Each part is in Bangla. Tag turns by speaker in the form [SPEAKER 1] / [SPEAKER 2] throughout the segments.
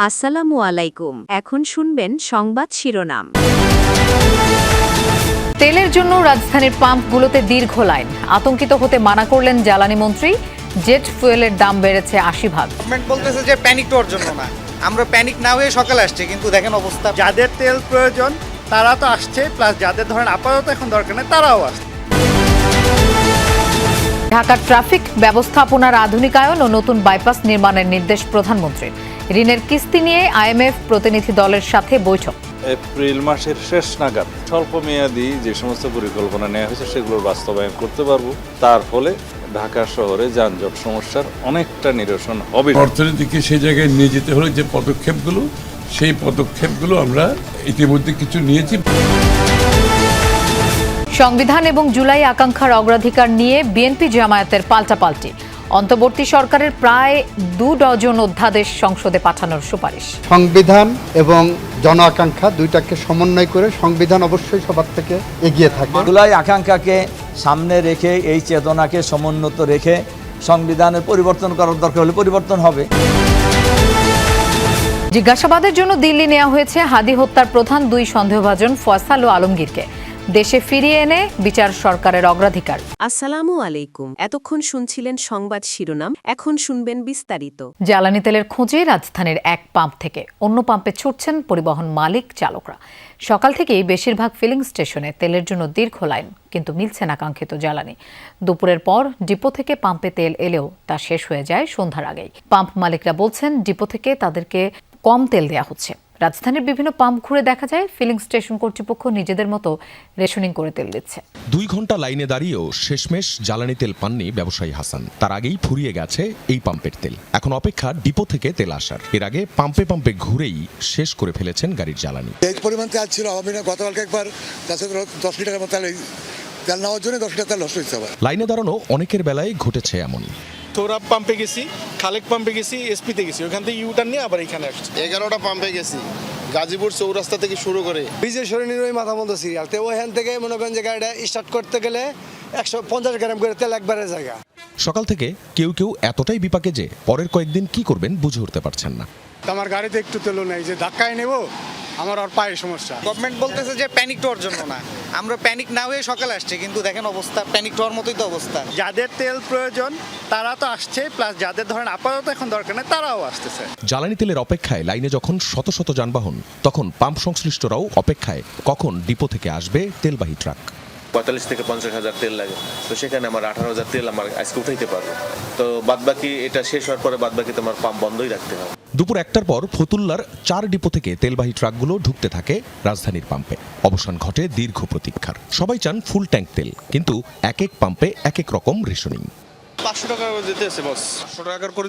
[SPEAKER 1] আসসালামু আলাইকুম। এখন শুনবেন সংবাদ শিরোনাম।
[SPEAKER 2] তেলের জন্য রাজধানীর পাম্পগুলোতে দীর্ঘ লাইন, আতঙ্কিত হতে মানা করলেন জ্বালানি মন্ত্রী। জেট ফুয়েলের দাম বেড়েছে 80%।
[SPEAKER 3] গভর্নমেন্ট বলতেছে যে প্যানিক হওয়ার জন্য না, আমরা প্যানিক না হয়ে সকালে আসছে, কিন্তু দেখেন অবস্থা।
[SPEAKER 4] যাদের তেল প্রয়োজন তারা তো আসছে, প্লাস যাদের ধরেন আপাতত এখন দরকার নেই তারাও আসছে।
[SPEAKER 2] ঢাকার ট্রাফিক ব্যবস্থাপনার আধুনিকায়ন ও নতুন বাইপাস নির্মাণের নির্দেশ প্রধানমন্ত্রীর। ঋণের কিস্তি নিয়ে আইএমএফ প্রতিনিধি দলের সাথে বৈঠক।
[SPEAKER 5] এপ্রিল মাসের শেষ নাগাদ স্বল্প মেয়াদী যে সমস্ত পরিকল্পনা নেওয়া হয়েছে সেগুলোর বাস্তবায়ন করতে পারবো। তার ফলে ঢাকা শহরে যানজট সমস্যার অনেকটা নিরসন হবে।
[SPEAKER 6] অর্থনীতিকে সেই জায়গায় নিয়ে যেতে হলে যে পদক্ষেপগুলো, সেই পদক্ষেপগুলো আমরা ইতিমধ্যে কিছু নিয়েছি।
[SPEAKER 2] সংবিধান এবং জুলাই আকাঙ্ক্ষার অগ্রাধিকার নিয়ে বিএনপি জামায়াতের পাল্টাপাল্টি। অন্তর্বর্তী সরকারের প্রায় 2 ডজন অধ্যাদেশ সংসদে পাঠানোর সুপারিশ।
[SPEAKER 7] সংবিধান এবং জন আকাঙ্ক্ষা দুইটাকে সমন্বয় করে সংবিধান অবশ্যই সবার থেকে এগিয়ে থাকে।
[SPEAKER 8] জুলাই আকাঙ্ক্ষাকে সামনে রেখে, এই চেতনাকে সমুন্নত রেখে সংবিধানের পরিবর্তন করার দরকার হলে পরিবর্তন হবে।
[SPEAKER 2] জিজ্ঞাসাবাদের জন্য দিল্লি নেওয়া হয়েছে হাদি হত্যার প্রধান 2 সন্দেহভাজন ফয়সাল ও আলমগীরকে। দেশে ফিরিয়ে এনে বিচার সরকারের অগ্রাধিকার।
[SPEAKER 1] আসসালামু আলাইকুম। এতক্ষণ শুনছিলেন সংবাদ শিরোনাম, এখন শুনবেন বিস্তারিত।
[SPEAKER 2] জ্বালানি তেলের খোঁজে রাজধানীর এক পাম্প থেকে অন্য পাম্পে ছুটছেন পরিবহন মালিক চালকরা। সকাল থেকেই বেশিরভাগ ফিলিং স্টেশনে তেলের জন্য দীর্ঘ লাইন, কিন্তু মিলছে না কাঙ্ক্ষিত জ্বালানি। দুপুরের পর ডিপো থেকে পাম্পে তেল এলেও তা শেষ হয়ে যায় সন্ধ্যার আগেই। পাম্প মালিকরা বলছেন ডিপো থেকে তাদেরকে কম তেল দেওয়া হচ্ছে। রাজধানীর বিভিন্ন পাম্প ঘুরে দেখা যায় ফিলিং স্টেশন কর্তৃপক্ষ নিজেদের মতো রেশনিং করে তেল দিচ্ছে।
[SPEAKER 9] 2 ঘন্টা লাইনে দাঁড়িয়েও শেষমেশ জ্বালানি তেল পাননি ব্যবসায়ী হাসান। তার আগেই ফুরিয়ে গেছে এই পাম্পের তেল। এখন অপেক্ষা ডিপো থেকে তেল আসার। এর আগে পাম্পে পাম্পে ঘুরেই শেষ করে ফেলেছেন গাড়ির জ্বালানি।
[SPEAKER 10] এই পরিমাণ তেল ছিল গতকালকে একবার 10 লিটারের মতো তেল নেওয়ার জন্য 10 লিটার তেল নষ্ট হয়েছে।
[SPEAKER 9] লাইনে দাঁড়ানো অনেকের বেলায় ঘটেছে এমন।
[SPEAKER 4] তোরা পাম্পে গেছি, খালেক পাম্পে গেছি, এসপিতে গেছি, ওখান থেকে ইউটার্ন নিয়ে আবার এখানে আসছি।
[SPEAKER 10] 11টা পাম্পে গেছি, গাজীপুর চৌরাস্তা থেকে শুরু করে
[SPEAKER 11] বিজয় সরণির ওই মাথা মতো সিরিয়াল। তো ওখান থেকে মনে করেন যে গাড়িটা স্টার্ট করতে গেলে 150 গ্রাম করে তেল একবারে জায়গা।
[SPEAKER 9] সকাল থেকে কেউ কেউ এতটাই বিপাকে যে পরের কয়েকদিন কি করবেন বুঝে উঠতে পারছেন না।
[SPEAKER 4] আমার গাড়িতে একটু তেল নেই, যে ধাক্কায় নেব আমার আর পায়ে সমস্যা।
[SPEAKER 3] গভর্নমেন্ট বলতেছে যে প্যানিক হওয়ার জন্য না, আমরা প্যানিক না হয়ে সকালে আসছে, কিন্তু দেখেন অবস্থা। প্যানিক হওয়ার মতোই তো অবস্থা।
[SPEAKER 4] যাদের তেল প্রয়োজন তারা তো আসছে, প্লাস যাদের ধরেন আপাতত এখন দরকার নেই তারাও আসতেছে।
[SPEAKER 9] জ্বালানি তেলের অপেক্ষায় লাইনে যখন শত শত যানবাহন, তখন পাম্প সংশ্লিষ্টরাও অপেক্ষায় কখন ডিপো থেকে আসবে তেলবাহী ট্রাক।
[SPEAKER 12] 45 থেকে 50 হাজার তেল লাগে, তো সেখানে আমার 18,000 তেল আমার আজকে উঠাইতে পারবো। তো বাদবাকি এটা শেষ হওয়ার পরে বাদবাকি তোমার পাম্প বন্ধই রাখতে হবে।
[SPEAKER 9] দুপুর 1টার পর ফতুল্লার 4 ডিপো থেকে তেলবাহী ট্রাকগুলো ঢুকতে থাকে রাজধানীর পাম্পে। অবসান ঘটে দীর্ঘ প্রতীক্ষার। সবাই চান ফুল ট্যাঙ্ক তেল, কিন্তু এক এক পাম্পে এক এক রকম রেশনিং।
[SPEAKER 10] 500 টাকা দিতেছে বস।
[SPEAKER 4] 100 টাকা করে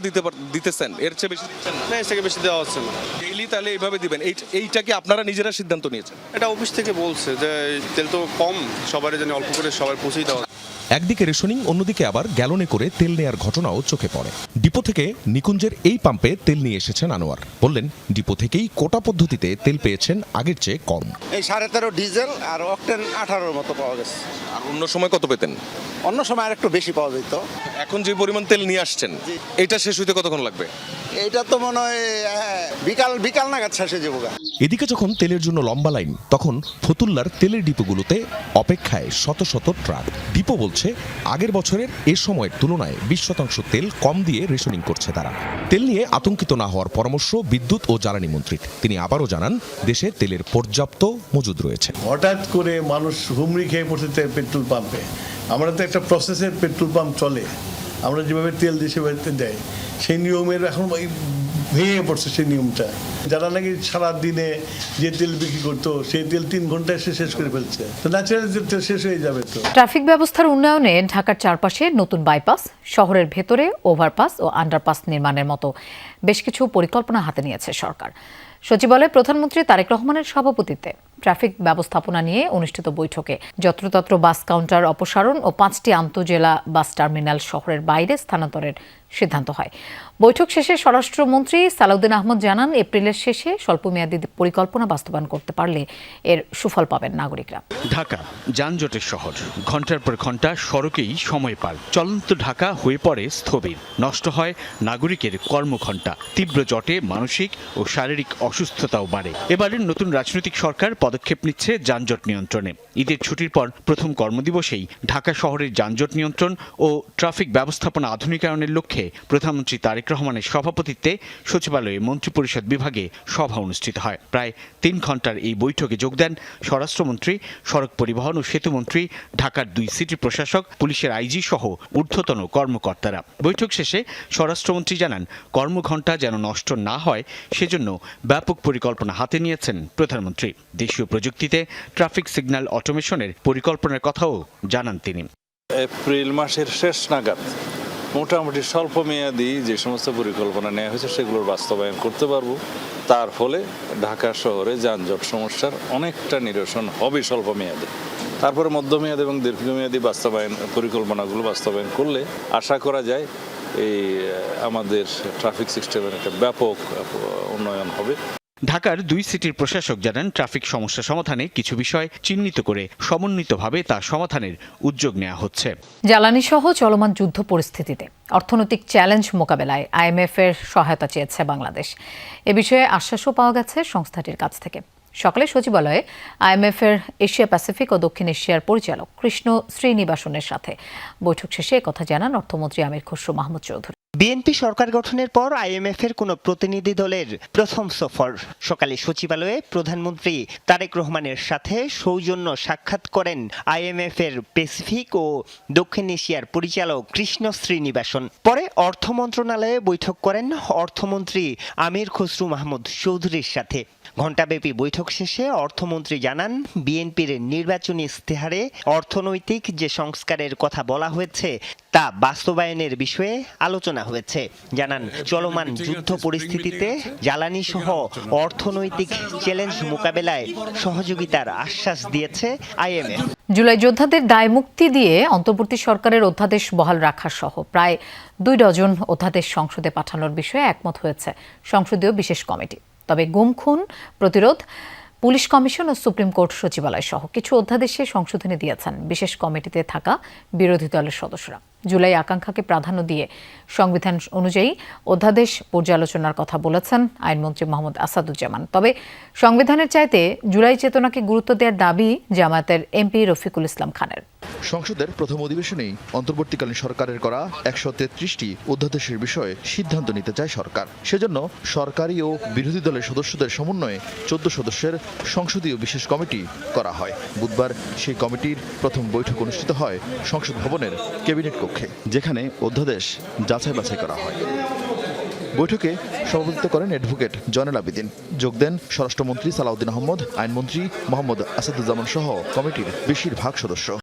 [SPEAKER 4] দিতেছেন, এর চেয়ে বেশি দিচ্ছেন
[SPEAKER 10] না, এর থেকে বেশি দেওয়া হচ্ছে না।
[SPEAKER 4] ডেইলি তাহলে এইভাবে দিবেন? এইটা কি আপনারা নিজেরা সিদ্ধান্ত নিয়েছেন?
[SPEAKER 10] এটা অফিস থেকে বলছে যে তেল তো কম, সবারই যেন অল্প করে সবার পৌঁছেই দেওয়া।
[SPEAKER 9] একদিকে রেশনিং, অন্যদিকে আবার গ্যালনে করে তেল নেয়ার ঘটনাও চোখে পড়ে। ডিপো থেকে নিকুঞ্জের এই পাম্পে তেল নিয়ে এসেছেন আনোয়ার। বললেন ডিপো থেকেই কোটা পদ্ধতিতে তেল পেয়েছেন আগের চেয়ে কম।
[SPEAKER 11] এই 13.5 ডিজেল আর অকটেন 18 মতো পাওয়া গেছে।
[SPEAKER 4] আর অন্য সময় কত পেতেন?
[SPEAKER 11] অন্য সময় আরেকটু বেশি পাওয়া যেত।
[SPEAKER 4] এখন যে পরিমাণ তেল নিয়ে আসছেন, এটা শেষ হইতে কতক্ষণ লাগবে?
[SPEAKER 11] এইটা তো মনে হয় বিকাল নাগাদ শেষ হয়ে যাবো।
[SPEAKER 9] এদিকে যখন তেলের জন্য লম্বা লাইন, তখন ফতুল্লার তেলের ডিপোগুলোতে অপেক্ষায় শত শত ট্রাক। ডিপো বলছে আগের বছরের এ সময়ের তুলনায় 20% তেল কম দিয়ে রেশনিং করছে তারা। তেল নিয়ে আতঙ্কিত না হওয়ার পরামর্শ বিদ্যুৎ ও জ্বালানি মন্ত্রীর। তিনি আবারও জানান দেশে তেলের পর্যাপ্ত মজুদ রয়েছে।
[SPEAKER 6] হঠাৎ করে মানুষ হুমড়ি খেয়ে পড়ছে পেট্রোল পাম্পে। আমরা তো একটা প্রসেসের পেট্রোল পাম্প চলে, আমরা যেভাবে তেল দেশে বাড়িতে দেয় সেই নিয়মের এখন ভেঙে পড়ছে সেই নিয়মটা। যারা নাকি সারা দিনে যে তেল বিক্রি করতো সেই তেল 3 ঘন্টায় শেষ করে ফেলছে। তো ন্যাচারাল তেল শেষ হয়ে যাবে। তো
[SPEAKER 2] ট্রাফিক ব্যবস্থার উন্নয়নে ঢাকার চারপাশে নতুন বাইপাস, শহরের ভেতরে ওভারপাস ও আন্ডারপাস নির্মাণের মতো বেশ কিছু পরিকল্পনা হাতে নিয়েছে সরকার। সচিবালয়ে প্রধানমন্ত্রী তারেক রহমানের সভাপতিত্বে ট্রাফিক ব্যবস্থাপনা নিয়ে অনুষ্ঠিত বৈঠকে যত্রতত্র বাস কাউন্টার অপসারণ ও 5টি আন্তঃজেলা বাস টার্মিনাল শহরের বাইরে স্থানান্তরের সিদ্ধান্ত হয়। বৈঠক শেষে স্বরাষ্ট্রমন্ত্রী সালাউদ্দিন আহমদ জানান, এপ্রিলের শেষে স্বল্পমেয়াদী পরিকল্পনা বাস্তবায়ন করতে পারলে এর সুফল পাবেন নাগরিকরা।
[SPEAKER 13] ঢাকা যানজটের শহর, ঘন্টার পর ঘন্টা সড়কেই সময় পার। চলন্ত ঢাকা হয়ে পড়ে স্থবির, নষ্ট হয় নাগরিকের কর্মঘণ্টা। তীব্র জটে মানসিক ও শারীরিক অসুস্থতাও বাড়ে। এবারের নতুন রাজনৈতিক সরকার পদক্ষেপ নিচ্ছে যানজট নিয়ন্ত্রণে। ঈদের ছুটির পর প্রথম কর্মদিবসেই ঢাকা শহরের যানজট নিয়ন্ত্রণ ও ট্রাফিক ব্যবস্থাপনা আধুনিকায়নের লক্ষ্যে প্রধানমন্ত্রী তারেক রহমানের সভাপতিত্বে সচিবালয়ে মন্ত্রিপরিষদ বিভাগে সভা অনুষ্ঠিত হয়। প্রায় 3 ঘন্টার এই বৈঠকে যোগ দেন স্বরাষ্ট্রমন্ত্রী, সড়ক পরিবহন ও সেতুমন্ত্রী, ঢাকার 2 সিটি প্রশাসক, পুলিশের আইজি সহ ঊর্ধ্বতন কর্মকর্তারা। বৈঠক শেষে স্বরাষ্ট্রমন্ত্রী জানান, কর্মঘণ্টা যেন নষ্ট না হয় সেজন্য ব্যাপক পরিকল্পনা হাতে নিয়েছেন প্রধানমন্ত্রী। দেশীয় প্রযুক্তিতে ট্রাফিক সিগন্যাল অটোমেশনের পরিকল্পনার কথাও জানান তিনি।
[SPEAKER 5] এপ্রিল মাসের শেষ নাগাদ মোটামুটি স্বল্প মেয়াদী যে সমস্ত পরিকল্পনা নেওয়া হয়েছে সেগুলোর বাস্তবায়ন করতে পারবো। তার ফলে ঢাকা শহরে যানজট সমস্যার অনেকটা নিরসন হবে স্বল্প মেয়াদে। তারপরে মধ্যমেয়াদী এবং দীর্ঘমেয়াদী পরিকল্পনাগুলো বাস্তবায়ন করলে আশা করা যায় এই আমাদের ট্রাফিক সিস্টেমের একটা ব্যাপক উন্নয়ন হবে।
[SPEAKER 13] ঢাকার 2 সিটির প্রশাসক জানান, ট্রাফিক সমস্যা সমাধানে কিছু বিষয় চিহ্নিত করে সমন্বিতভাবে তা সমাধানের উদ্যোগ নেওয়া হচ্ছে।
[SPEAKER 2] জ্বালানি সহ চলমান যুদ্ধ পরিস্থিতিতে অর্থনৈতিক চ্যালেঞ্জ মোকাবেলায় IMF এর সহায়তা চেয়েছে বাংলাদেশ। এ বিষয়ে আশ্বাসও পাওয়া গেছে সংস্থাটির কাছ থেকে। সকালে সচিবালয়ে IMF এর এশিয়া প্যাসিফিক ও দক্ষিণ এশিয়ার পরিচালক কৃষ্ণ শ্রীনিবাসনের সাথে বৈঠক শেষে একথা জানান অর্থমন্ত্রী আমির খসরু মাহমুদ চৌধুরী।
[SPEAKER 14] বিএনপি সরকার গঠনের পর IMF এর কোনো প্রতিনিধি দলের প্রথম সফর। সকালে সচিবালয়ে প্রধানমন্ত্রী তারেক রহমানের সাথে সৌজন্য সাক্ষাৎ করেন IMF এর প্যাসিফিক ও দক্ষিণ এশিয়ার পরিচালক কৃষ্ণ শ্রীনিবাসন। পরে অর্থ মন্ত্রণালয়ে বৈঠক করেন অর্থমন্ত্রী আমির খসরু মাহমুদ চৌধুরীর সাথে। ঘণ্টাব্যাপী বৈঠক শেষে অর্থমন্ত্রী জানান, বিএনপির নির্বাচনী ইস্তেহারে অর্থনৈতিক যে সংস্কারের কথা বলা হয়েছে তা বাস্তবায়নের বিষয়ে আলোচনা হয়েছে। জানান, চলমান যুদ্ধ পরিস্থিতিতে জ্বালানি সহ অর্থনৈতিক চ্যালেঞ্জ মোকাবেলায় সহযোগিতার আশ্বাস দিয়েছে IMF।
[SPEAKER 2] জুলাই যোদ্ধাদের দায় মুক্তি দিয়ে অন্তর্বর্তী সরকারের অধ্যাদেশ বহাল রাখা সহ প্রায় 2 ডজন অধ্যাদেশ সংসদে পাঠানোর বিষয়ে একমত হয়েছে সংসদীয় বিশেষ কমিটি। তবে গুম খুন প্রতিরোধ, পুলিশ কমিশন ও সুপ্রিম কোর্ট সচিবালয় সহ কিছু অধ্যাদেশে সংশোধনী দিয়েছেন বিশেষ কমিটিতে থাকা বিরোধী দলের সদস্যরা। জুলাই আকাঙ্ক্ষাকে প্রাধান্য দিয়ে সংবিধান অনুযায়ী অধ্যাদেশ পর্যালোচনার কথা বলেছেন আইনমন্ত্রী মোহাম্মদ আসাদুজ্জামান। তবে সংবিধানের চাইতে জুলাই চেতনাকে গুরুত্ব দেওয়ার দাবি জামায়াতের এমপি রফিকুল ইসলাম খানের।
[SPEAKER 15] সংসদের প্রথম অধিবেশনেই অন্তর্বর্তীকালীন সরকারের করা 133টি অধ্যাদেশের বিষয়ে সিদ্ধান্ত নিতে চায় সরকার। সেজন্য সরকারি ও বিরোধী দলের সদস্যদের সমন্বয়ে 14 সদস্যের সংসদীয় বিশেষ কমিটি করা হয়। বুধবার সেই কমিটির প্রথম বৈঠক অনুষ্ঠিত হয় সংসদ ভবনের ক্যাবিনেট কক্ষে, যেখানে অধ্যাদেশ যাচাই বাছাই করা হয়। বৈঠকে সভাপতিত্ব করেন অ্যাডভোকেট জয়নুল আবেদিন। যোগ দেন স্বরাষ্ট্রমন্ত্রী সালাউদ্দিন আহমদ, আইনমন্ত্রী মোহাম্মদ আসাদুজ্জামান সহ কমিটির বেশিরভাগ সদস্য।